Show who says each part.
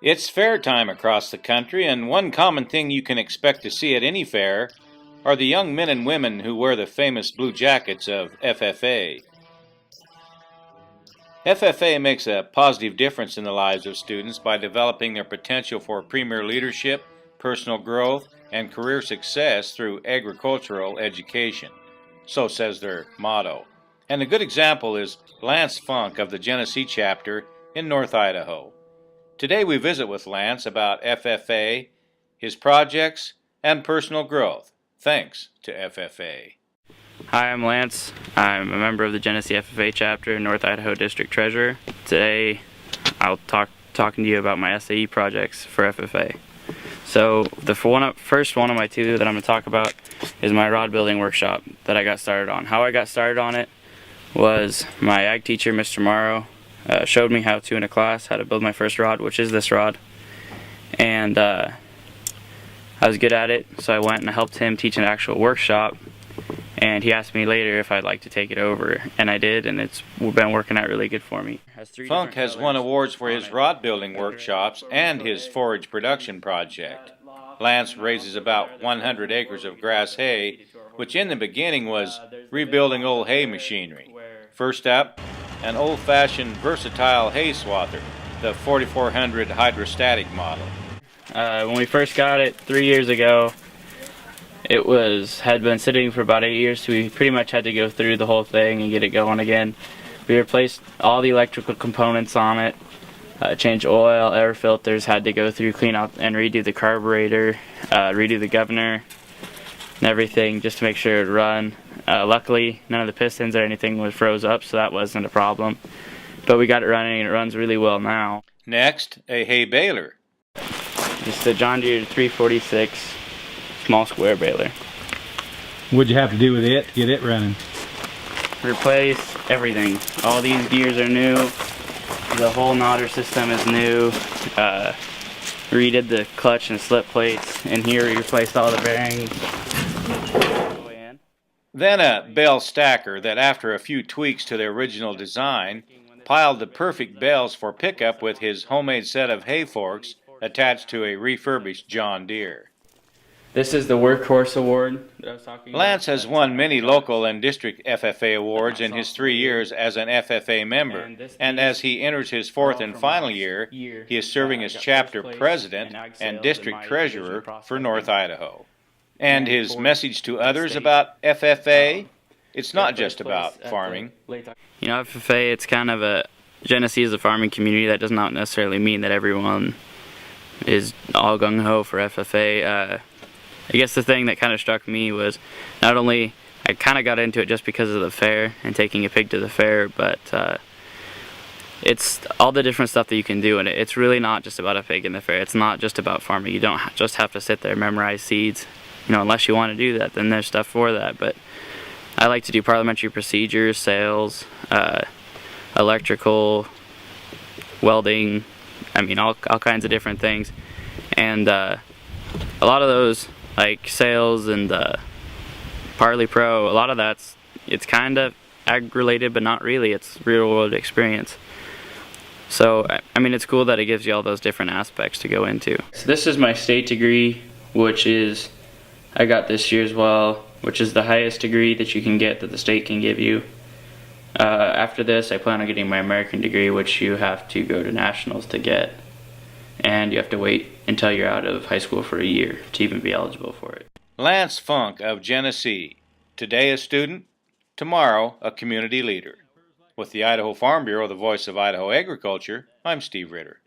Speaker 1: It's fair time across the country, and one common thing you can expect to see at any fair are the young men and women who wear the famous blue jackets of FFA. FFA makes a positive difference in the lives of students by developing their potential for premier leadership, personal growth, and career success through agricultural education. So says their motto. And a good example is Lance Funke of the Genesse chapter in North Idaho. Today we visit with Lance about FFA, his projects, and personal growth, thanks to FFA.
Speaker 2: Hi, I'm Lance. I'm a member of the Genesse FFA chapter, North Idaho District Treasurer. Today I'll talking to you about my SAE projects for FFA. So the first one of my two that I'm going to talk about is my rod building workshop that I got started on. How I got started on it was my ag teacher, Mr. Morrow, showed me how to in a class, how to build my first rod, which is this rod. And I was good at it, so I went and helped him teach an actual workshop. And he asked me later if I'd like to take it over, and I did, and it's been working out really good for me.
Speaker 1: Funke has won awards for his rod building workshops and his forage production project. Lance raises about 100 acres of grass hay, which in the beginning was rebuilding old hay machinery. First up, an old-fashioned versatile hay swather, the 4400 hydrostatic model.
Speaker 2: When we first got it 3 years ago, it had been sitting for about 8 years, so we pretty much had to go through the whole thing and get it going again. We replaced all the electrical components on it, changed oil, air filters, had to go through, clean out and redo the carburetor, redo the governor and everything just to make sure it would run. Luckily, none of the pistons or anything was froze up, so that wasn't a problem. But we got it running, and it runs really well now.
Speaker 1: Next, a hay baler.
Speaker 2: It's the John Deere 346 small square baler.
Speaker 3: What'd you have to do with it to get it running?
Speaker 2: Replace everything. All these gears are new. The whole nodder system is new. Redid the clutch and slip plates. And here we replaced all the bearings.
Speaker 1: Then a bale stacker that, after a few tweaks to the original design, piled the perfect bales for pickup with his homemade set of hay forks attached to a refurbished John Deere.
Speaker 2: This is the Workhorse Award that I was talking about.
Speaker 1: Lance has won many local and district FFA awards in his 3 years as an FFA member, and as he enters his fourth and final year, he is serving as chapter president and district treasurer for North Idaho. And his message to others about FFA, it's not just about farming.
Speaker 2: You know, FFA, it's kind of Genesse is a farming community. That does not necessarily mean that everyone is all gung-ho for FFA. I guess the thing that kind of struck me was not only I kind of got into it just because of the fair and taking a pig to the fair, but it's all the different stuff that you can do in it. It's really not just about a pig in the fair. It's not just about farming. You don't just have to sit there and memorize seeds. You know, unless you want to do that, then there's stuff for that. But I like to do parliamentary procedures, sales, electrical, welding, I mean all kinds of different things. And a lot of those, like sales and Parley Pro, a lot of it's kind of ag related, but not really. It's real world experience. So I mean, it's cool that it gives you all those different aspects to go into. So this is my state degree, which is I got this year as well, which is the highest degree that you can get that the state can give you. After this, I plan on getting my American degree, which you have to go to nationals to get. And you have to wait until you're out of high school for a year to even be eligible for it.
Speaker 1: Lance Funke of Genesse, today a student, tomorrow a community leader. With the Idaho Farm Bureau, the voice of Idaho agriculture, I'm Steve Ritter.